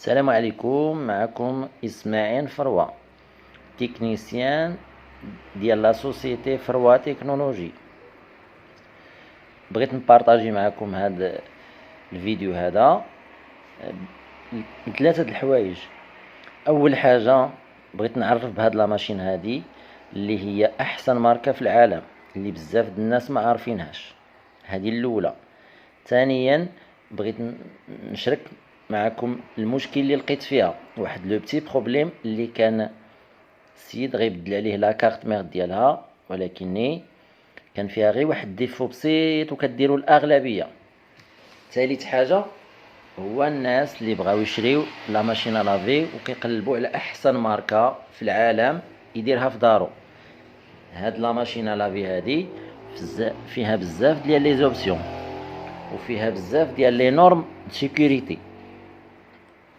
السلام عليكم. معكم اسماعيل فروة، تكنيسيان ديال لا سوسيتي فروة تكنولوجي. بغيت نبارطاجي معكم هذا الفيديو هذا ثلاثه الحوايج. اول حاجه بغيت نعرف بهاد لا ماشين هذه اللي هي احسن ماركه في العالم، اللي بزاف د الناس ما عارفينهاش. هذه الاولى. ثانيا بغيت نشرك معكم المشكل اللي لقيت فيها، واحد لو بتي بروبليم اللي كان السيد غيبدل عليه لا كارت مير ديالها، ولكن كان فيها غير واحد ديفو بسيط وكديروا الاغلبيه. ثالث حاجه هو الناس اللي بغاو يشريو لا ماشين لافي وكيقلبوا على احسن ماركه في العالم يديرها في دارو. هاد لا ماشين لافي هادي فيها بزاف ديال لي زوبسيون، وفيها بزاف ديال لي نورم سيكوريتي،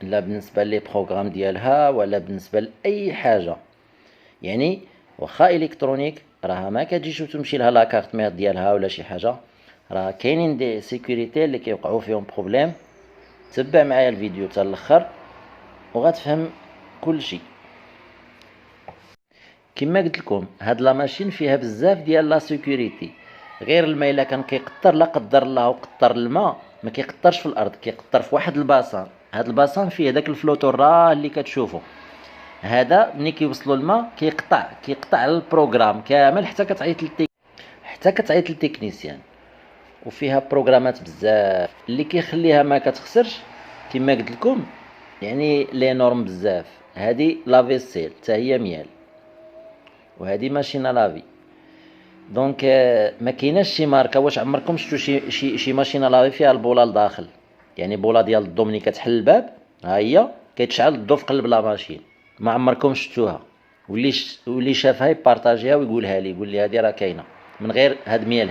لا بالنسبه لي بروغرام ديالها ولا بالنسبه لاي حاجه. يعني واخا الكترونيك راها ما كتجيش وتمشي لها لا كارت مير ديالها ولا شي حاجه، راه كاينين دي سيكوريتي اللي كيوقعوا فيهم بروبليم. تبع معايا الفيديو حتى الاخر وغتفهم كل شيء. كما قلت لكم هاد لا ماشين فيها بزاف ديال لا سيكوريتي. غير الماء الا كان كيقطر، لا قدر الله وقطر الماء، ما كيقطرش في الارض، كيقطر في واحد الباصان. هاد الباصان فيه داك الفلوتور راه اللي كتشوفوا، هذا ملي كيوصلوا الماء كيقطع البروغرام كامل حتى كتعيط للتكنيسيان. وفيها بروغرامات بزاف اللي كيخليها ما كتخسرش كما قلت لكم. يعني لي نورم بزاف. هذه لافيسيل حتى هي ميال، وهذه ماشينه لافي. دونك ما كايناش شي ماركه. واش عمركم شفتوا شي ماشينه لافي فيها البوله لداخل؟ يعني بوله ديال الضو ملي كتحل الباب ها هي كيتشعل الضو في قلب لا ماشين. ما عمركم شفتوها؟ واللي شافها يبارطاجيها ويقولها لي، يقول لي هذه راه كاينه من غير هاد ميال.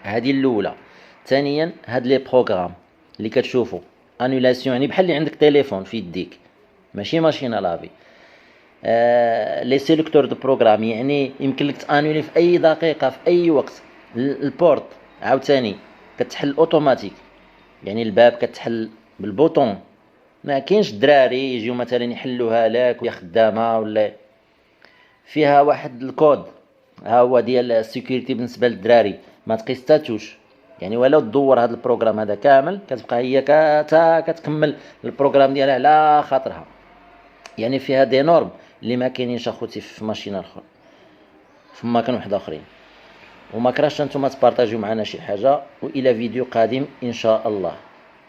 هذه الاولى. ثانيا هاد لي بروغرام اللي كتشوفوا انولاسيون، يعني بحال اللي عندك تليفون في يديك، ماشي ماشينه لافي. لي سيلكتور دو بروغرام، يعني يمكن لك تانولي في اي دقيقه في اي وقت. البورت عاوتاني كتحل اوتوماتيك، يعني الباب كتحل بالبوطون، ما كاينش الدراري يجيو مثلا يحلوها لك وهي خدامه ولا. فيها واحد الكود ها هو ديال السيكوريتي بالنسبه للدراري، ما تقيستاتوش. يعني ولا تدور هذا البروغرام هذا كامل كتبقى هي كتكمل البروغرام ديالها على خاطرها. يعني فيها دي نورم اللي ما كاينينش اخوتي في ماشينه اخرى، في مكان واحد اخرين. وما كرهتش نتوما تبارطاجيو معنا شي حاجه، والى فيديو قادم ان شاء الله.